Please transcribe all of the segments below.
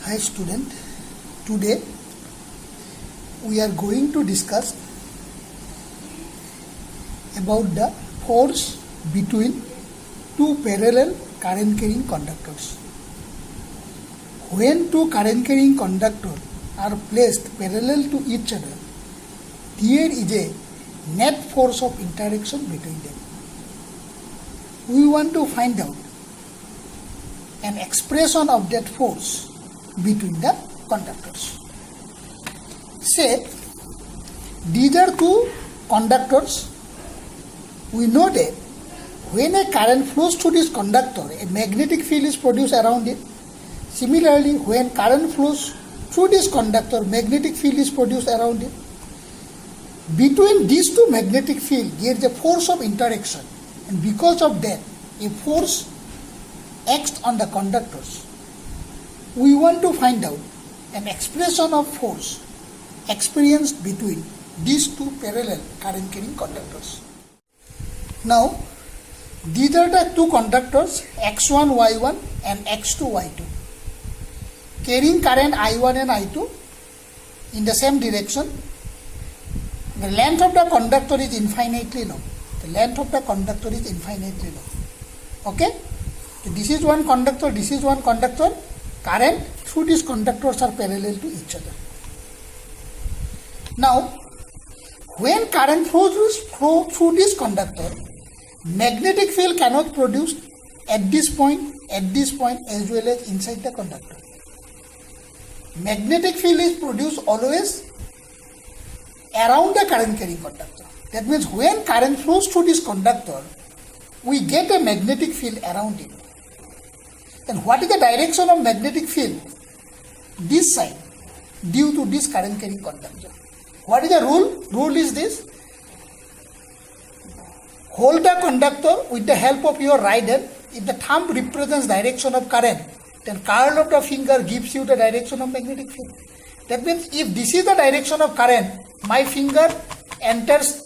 Hi student, today we are going to discuss about the force between two parallel current carrying conductors. When two current carrying conductors are placed parallel to each other, there is a net force of interaction between them. We want to find out an expression of that force between the conductors. Say, these are two conductors. We know that when a current flows through this conductor, a magnetic field is produced around it. Similarly, when current flows through this conductor, magnetic field is produced around it. Between these two magnetic fields, there is a force of interaction, and because of that, a force acts on the conductors. We want to find out an expression of force experienced between these two parallel current carrying conductors. Now, these are the two conductors X1, Y1 and X2, Y2, carrying current I1 and I2 in the same direction. The length of the conductor is infinitely long. The length of the conductor is infinitely long. Okay? So this is one conductor, this is one conductor. Current through these conductors are parallel to each other. Now, when current flows through this conductor, magnetic field cannot produce at this point, as well as inside the conductor. Magnetic field is produced always around the current carrying conductor. That means when current flows through this conductor, we get a magnetic field around it. Then what is the direction of magnetic field? This side, due to this current carrying conductor. What is the rule? Rule is this: hold the conductor with the help of your right hand. If the thumb represents direction of current, then curl of the finger gives you the direction of magnetic field. That means if this is the direction of current, my finger enters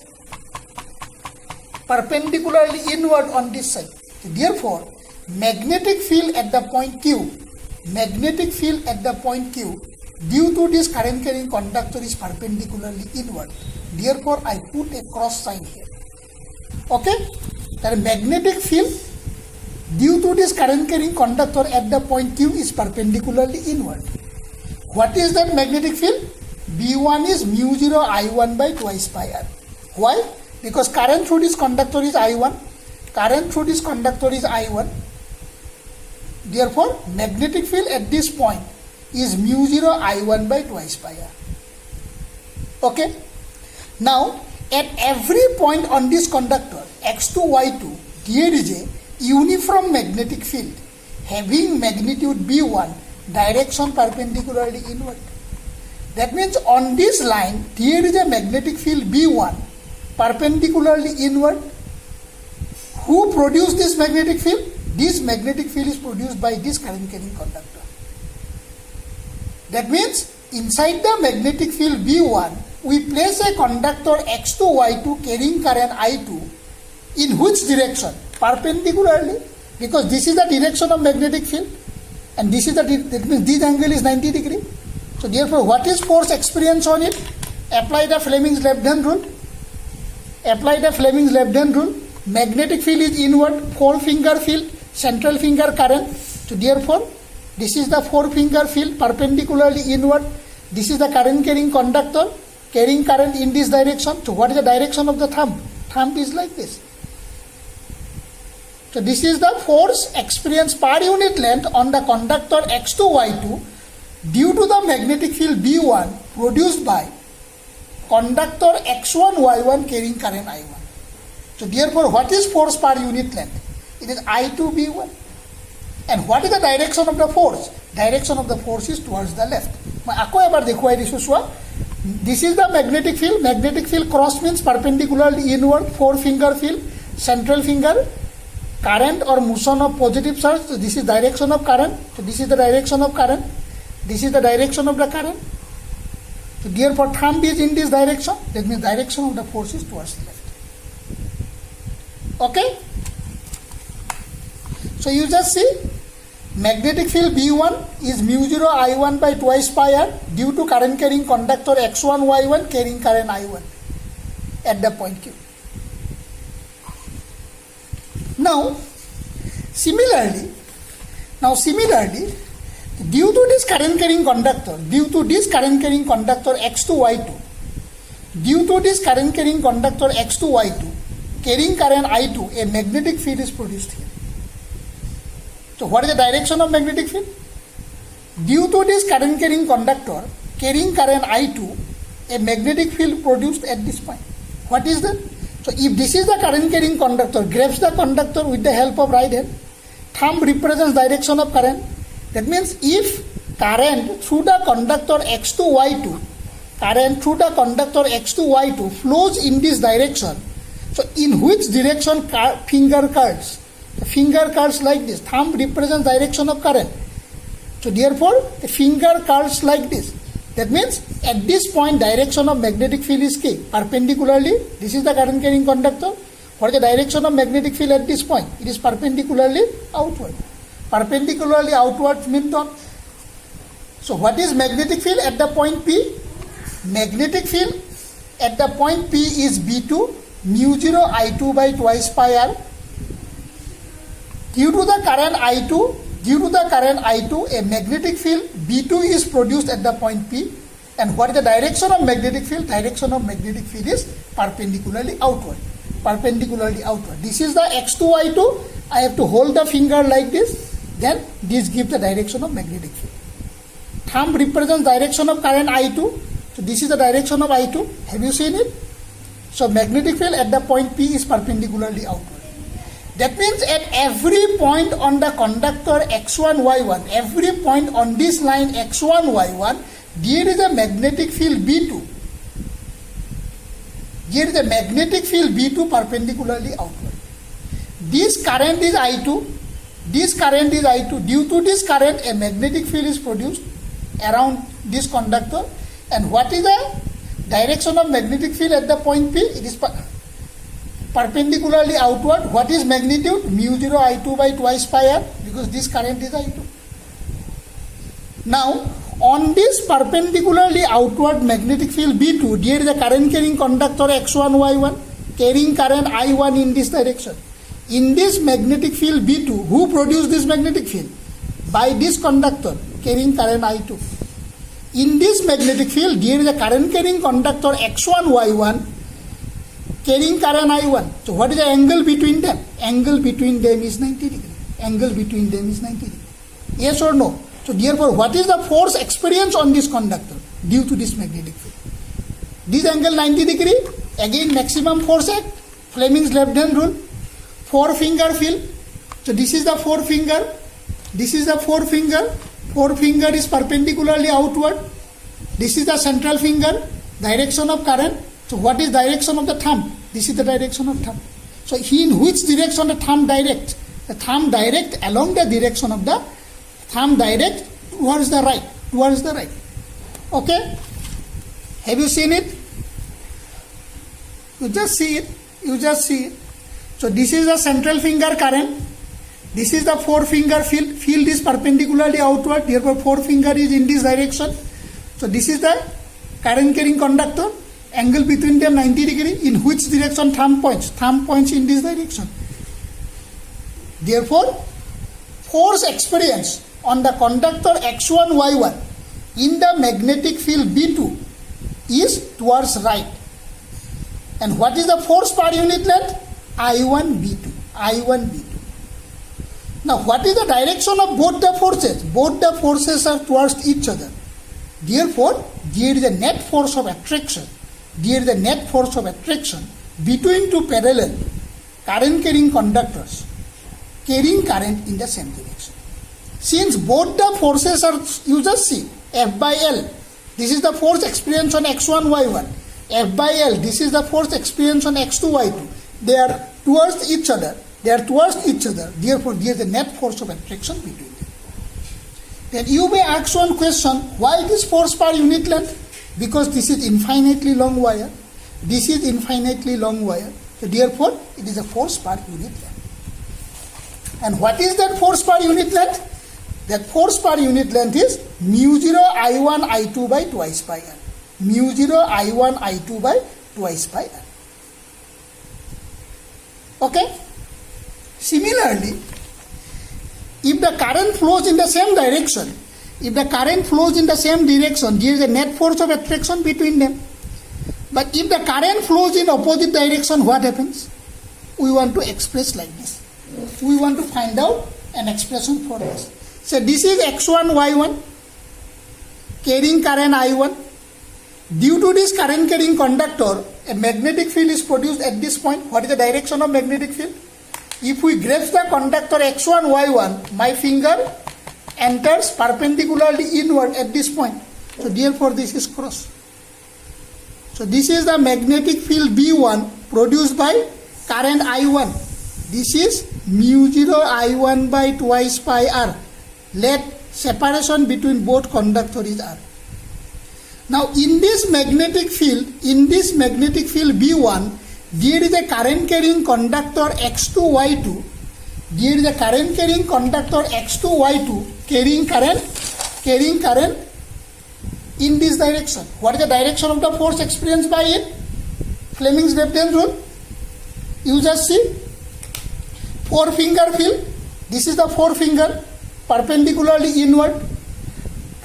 perpendicularly inward on this side. Therefore, magnetic field at the point Q, due to this current carrying conductor is perpendicularly inward. Therefore, I put a cross sign here. Okay? The magnetic field due to this current carrying conductor at the point Q is perpendicularly inward. What is that magnetic field? B1 is mu 0 I1 by twice pi r. Why? Because current through this conductor is I1. Current through this conductor is I1. Therefore, magnetic field at this point is mu 0 I1 by twice pi r. Okay? Now, at every point on this conductor, X2, Y2, there is a uniform magnetic field having magnitude B1, direction perpendicularly inward. That means on this line, there is a magnetic field B1, perpendicularly inward. Who produced this magnetic field? This magnetic field is produced by this current carrying conductor. That means inside the magnetic field B1, we place a conductor X2, Y2 carrying current I2 in which direction? Perpendicularly, because this is the direction of magnetic field and this is that means this angle is 90 degree. So therefore, what is force experienced on it? Apply the Fleming's left hand rule. Magnetic field is inward, four-finger field, central finger current. So therefore, this is the four-finger field perpendicularly inward. This is the current carrying conductor carrying current in this direction. So what is the direction of the thumb? Thumb is like this. So this is the force experienced per unit length on the conductor X2, Y2 due to the magnetic field B1 produced by conductor X1, Y1 carrying current I1. So therefore, what is force per unit length? It is I2 B1. And what is the direction of the force? Direction of the force is towards the left. This is the magnetic field. Magnetic field cross means perpendicularly inward, four-finger field, central finger, current or motion of positive charge. So this is direction of current. So this is the direction of current. This is the direction of the current. So therefore, thumb is in this direction. That means direction of the force is towards the left. Okay? So you just see magnetic field B1 is mu 0 I1 by twice pi r due to current carrying conductor X1 Y1 carrying current I1 at the point Q. Now similarly, due to this current carrying conductor X2 Y2, due to this current carrying conductor X2 Y2 carrying current I2, a magnetic field is produced here. So what is the direction of magnetic field? Due to this current carrying conductor carrying current I2, a magnetic field produced at this point. What is that? So if this is the current carrying conductor, grabs the conductor with the help of right hand, thumb represents direction of current. That means if current through the conductor X2 Y2 flows in this direction, so in which direction finger curls? The finger curls like this. Thumb represents direction of current. So therefore, the finger curls like this. That means at this point, direction of magnetic field is K. Perpendicularly, this is the current carrying conductor. What is the direction of magnetic field at this point? It is perpendicularly outward. Perpendicularly outward means what? So what is magnetic field at the point P? Magnetic field at the point P is B2 mu 0 I2 by twice pi r. Due to the current I2, a magnetic field B2 is produced at the point P. And what is the direction of magnetic field? Direction of magnetic field is perpendicularly outward. This is the X2 Y2. I have to hold the finger like this. Then this gives the direction of magnetic field. Thumb represents direction of current I2. So this is the direction of I2. Have you seen it? So magnetic field at the point P is perpendicularly outward. That means at every point on the conductor X1 Y1, every point on this line X1 Y1, there is a magnetic field B2. Here is a magnetic field B2 perpendicularly outward. This current is I2. Due to this current, a magnetic field is produced around this conductor. And what is the direction of magnetic field at the point P? It is perpendicularly outward. What is magnitude? Mu 0 I2 by twice pi r, because this current is I2. Now, on this perpendicularly outward magnetic field B2, there is a current carrying conductor X1 Y1 carrying current I1 in this direction. In this magnetic field B2, who produced this magnetic field? By this conductor carrying current I2. In this magnetic field, there is a current carrying conductor X1 Y1 carrying current I1. So what is the angle between them? Angle between them is 90 degree. Yes or no? So therefore, what is the force experienced on this conductor due to this magnetic field? This angle 90 degree. Again, maximum force act. Fleming's left hand rule. 4-finger field. So this is the forefinger. Forefinger is perpendicularly outward. This is the central finger. Direction of current. So what is direction of the thumb? This is the direction of thumb. So in which direction the thumb directs? The thumb direct along the direction of the thumb direct towards the right. Okay? Have you seen it? You just see it. So this is the central finger current. This is the forefinger field. Field is perpendicularly outward. Therefore, forefinger is in this direction. So this is the current carrying conductor. Angle between them 90 degree. In which direction thumb points? Thumb points in this direction. Therefore, force experience on the conductor X1 Y1 in the magnetic field B2 is towards right. And what is the force per unit length? I1 B2. Now, what is the direction of both the forces? Both the forces are towards each other. Therefore, there is a net force of attraction. Between two parallel current carrying conductors carrying current in the same direction. Since both the forces are, you just see, F by L. This is the force experienced on X1 Y1. F by L. This is the force experienced on X2 Y2. They are towards each other. Therefore, there is a net force of attraction between them. Then you may ask one question, why this force per unit length? Because this is infinitely long wire. So therefore, it is a force per unit length. And what is that force per unit length? that force per unit length is mu 0 I1 I2 by twice pi r. Mu 0 I1 I2 by twice pi r. Okay? Similarly, if the current flows in the same direction, there is a net force of attraction between them. But if the current flows in opposite direction, what happens? We want to express like this. We want to find out an expression for this. So this is x1, y1, carrying current I1. Due to this current carrying conductor, a magnetic field is produced at this point. What is the direction of magnetic field? If we grasp the conductor x1, y1, my finger enters perpendicularly inward at this point. So therefore this is cross. So this is the magnetic field B1 produced by current I1. This is mu 0 I1 by twice pi r. Let separation between both conductor is r. Now in this magnetic field B1, there is a current carrying conductor x2, y2. There is a current carrying conductor x2, y2 carrying current in this direction. What is the direction of the force experienced by it? Fleming's Left-hand rule. You just see four-finger field. This is the forefinger perpendicularly inward.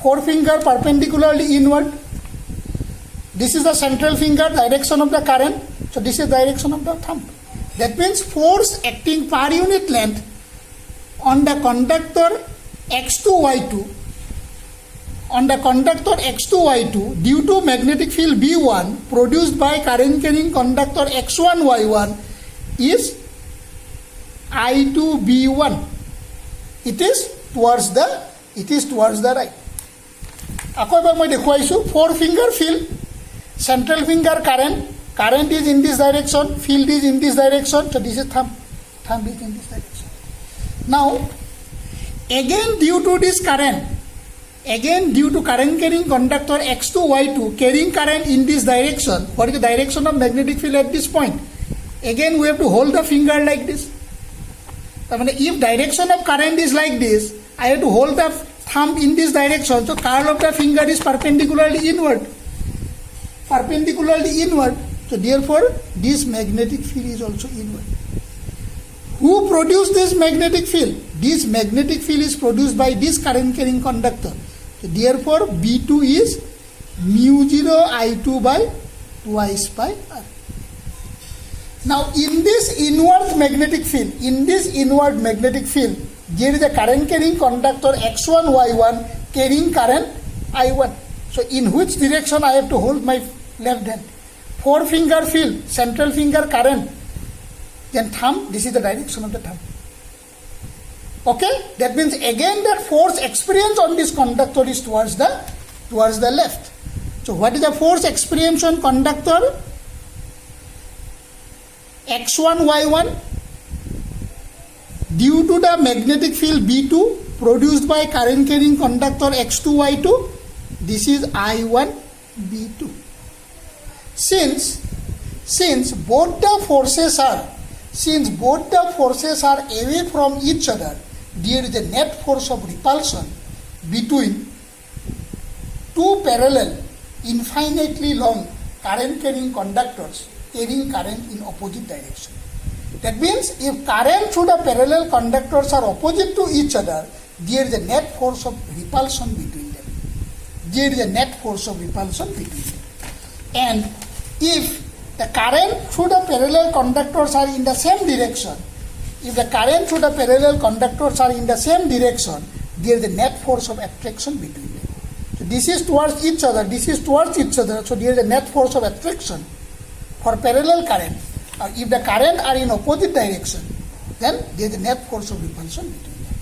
Forefinger perpendicularly inward. This is the central finger, direction of the current. So this is direction of the thumb. That means force acting per unit length on the conductor x2, y2. On the conductor x2, y2 due to magnetic field B1 produced by current carrying conductor x1, y1 is I2, B1. It is towards the right. Ako ebar moi dekhuaisu forefinger field, central finger current is in this direction, field is in this direction, so this is thumb is in this direction. Now again due to current carrying conductor x2, y2 carrying current in this direction, what is the direction of magnetic field at this point? Again we have to hold the finger like this. If direction of current is like this, I have to hold the thumb in this direction, so curl of the finger is perpendicularly inward. So therefore this magnetic field is also inward. Who produced this magnetic field? This magnetic field is produced by this current carrying conductor. So therefore B2 is mu 0 I2 by twice pi r. Now in this inward magnetic field, there is a current carrying conductor x1, y1 carrying current I1. So in which direction I have to hold my left hand? Forefinger field, central finger current, then thumb, this is the direction of the thumb. Okay, that means again that force experienced on this conductor is towards the left. So what is the force experienced on conductor x1, y1 due to the magnetic field B2 produced by current carrying conductor x2, y2? This is I1, B2. Since both the forces are away from each other, there is a net force of repulsion between two parallel infinitely long current carrying conductors carrying current in opposite direction. That means if current through the parallel conductors are opposite to each other, there is a net force of repulsion between them. And if the current through the parallel conductors are in the same direction, there is a net force of attraction between them. So this is towards each other, so there is a net force of attraction for parallel current. Or if the current are in opposite direction, then there is a net force of repulsion between them.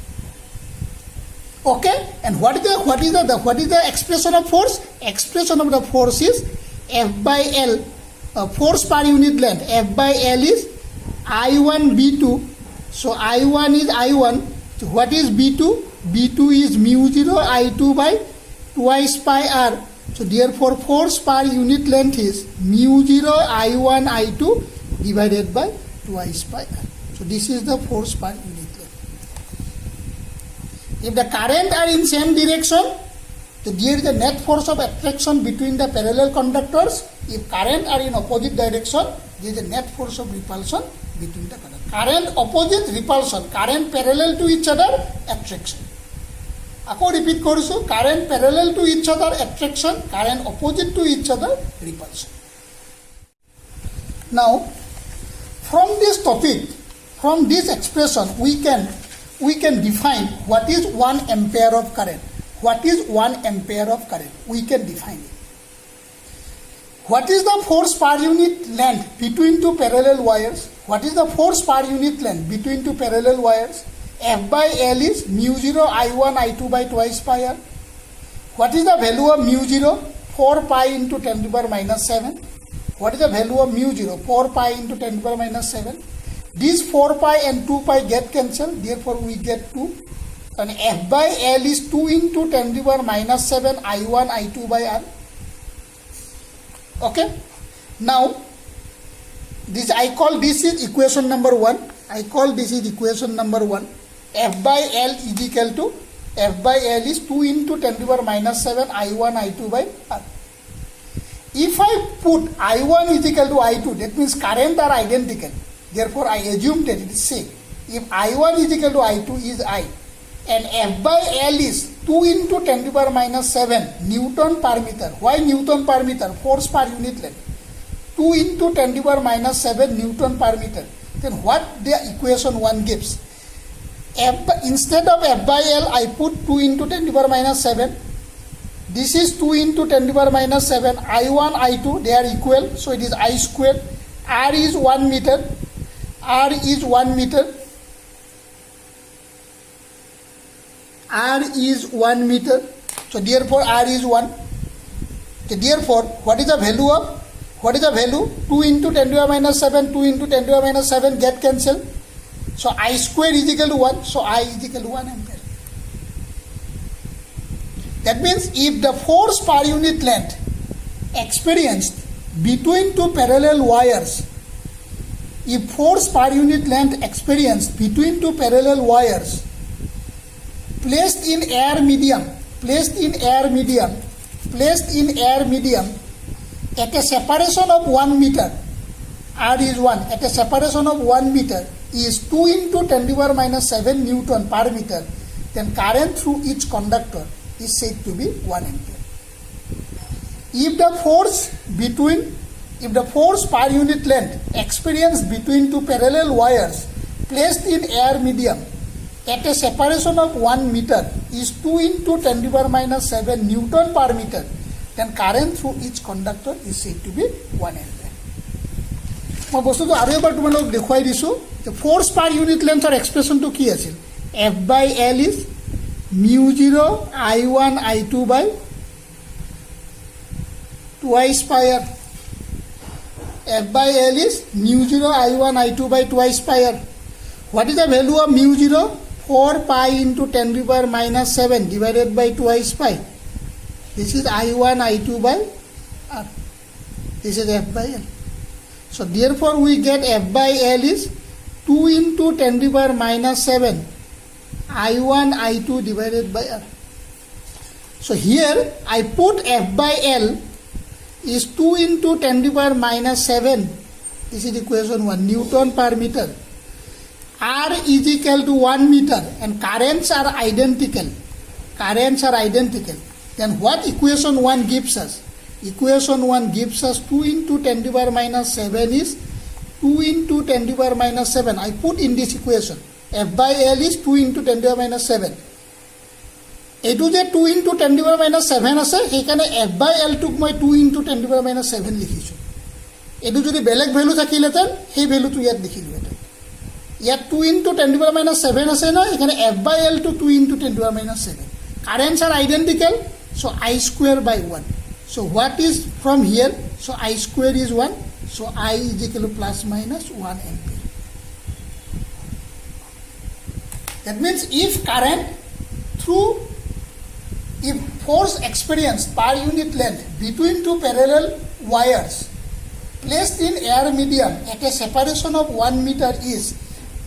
Okay? And what is the expression of force? Expression of the force is F by L, force per unit length. F by L is I1 B2. So I1 is I1. So what is B2? B2 is mu 0 I2 by twice pi r. So therefore force per unit length is mu 0 I1 I2 divided by twice pi r. So this is the force per unit length. If the current are in same direction, then there is a net force of attraction between the parallel conductors. If current are in opposite direction, there is a net force of repulsion between the conductors. Current opposite, repulsion. Current parallel to each other, attraction. Ako repeat korisu, current parallel to each other, attraction. Current opposite to each other, repulsion. Now, from this topic, from this expression, we can define what is 1 ampere of current. What is 1 ampere of current? We can define it. What is the force per unit length between two parallel wires? What is the force per unit length between two parallel wires? F by L is mu 0 I1 I2 by twice pi r. What is the value of mu 0? 4 pi into 10 to the power minus 7. What is the value of mu 0? 4 pi into 10 to the power minus 7. These 4 pi and 2 pi get cancelled, therefore we get 2. And F by L is 2 into 10 to the power minus 7 I1 I2 by r. Okay. Now, I call this is equation number 1. I call this is equation number 1. F by L is equal to, F by L is 2 into 10 to the power minus 7 I1 I2 by r. If I put I1 is equal to I2, that means current are identical. Therefore, I assume that it is same. If I1 is equal to I2 is I, and F by L is 2 into 10 to the power minus 7 Newton per meter. Why Newton per meter? Force per unit length. 2 into 10 to the power minus 7 Newton per meter. Then what the equation 1 gives? Instead of F by L, I put 2 into 10 to the power minus 7. This is 2 into 10 to the power minus 7. I1, I2, they are equal. So it is I squared. R is 1 meter. R is 1 meter. R is 1 meter. So therefore R is 1. So therefore, what is the value of? What is the value? 2 into 10 to the power minus 7, 2 into 10 to the power minus 7 get cancelled. So I square is equal to 1. So I is equal to 1 ampere. That means if the force per unit length experienced between two parallel wires, if force per unit length experienced between two parallel wires placed in air medium at a separation of 1 meter, R is 1, at a separation of 1 meter is 2 into 10 to the power minus 7 Newton per meter, then current through each conductor is said to be 1 ampere. If the force per unit length experienced between two parallel wires placed in air medium at a separation of 1 meter is 2 into 10 to the power minus 7 Newton per meter, then current through each conductor is said to be 1 ampere. মই বস্তুটো আৰু এবাৰ তোমালোকক দেখুৱাই দিছোঁ যে force per unit লেন্থৰ এক্সপ্ৰেশ্যনটো কি আছিল F by L is mu 0 I1 I2 by twice pi r F by L is mu 0 I1 I2 by twice pi r. What is the value of mu 0? 4 pi into 10 to the power minus 7 divided by twice pi. This is I1 I2 by r. This is F by L. So therefore we get F by L is 2 into 10 to the power minus 7 I1 I2 divided by r. So here I put F by L is 2 into 10 to the power minus 7. This is equation 1, Newton per meter. R is equal to 1 meter and currents are identical. Then what equation 1 gives us? Equation 1 gives us 2 into 10 to the power minus 7 is 2 into 10 to the power minus 7. I put in this equation. F by L is 2 into 10 to the power minus 7. এইটো যে 2 into 10 to the power minus 7 আছে সেইকাৰণে F by L টোক মই 2 into 10 to the power minus 7 লিখিছোঁ এইটো যদি বেলেগ ভ্যালু থাকিলেতেন সেই ভ্যালুটো ইয়াত লিখিলোহেঁতেন ইয়াত 2 into 10 to the power minus 7 আছে না এখানে F by L to 2 into 10 to the power minus 7 currents are identical so I square by 1 so what is from here so I square is 1 so I is equal to plus minus 1 ampere that means if current through if force experienced per unit length between two parallel wires placed in air medium at a separation of 1 meter is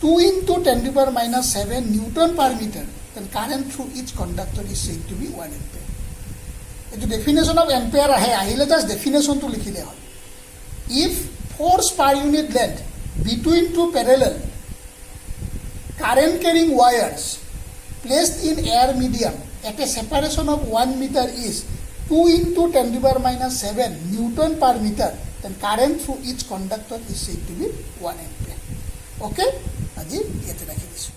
2 into 10 to the power minus 7 Newton per meter, then current through each conductor is said to be 1 ampere. এইটো definition of ampere আহিলে just ডেফিনেশ্যনটো লিখিলে হ'ল if force per unit length between two parallel current carrying wires placed in air medium at a separation of 1 metre is 2 into 10⁻⁷ Newton per meter, then current through each conductor is said to be 1 ampere. Okay? আজি ইয়াতে ৰাখি দিছোঁ।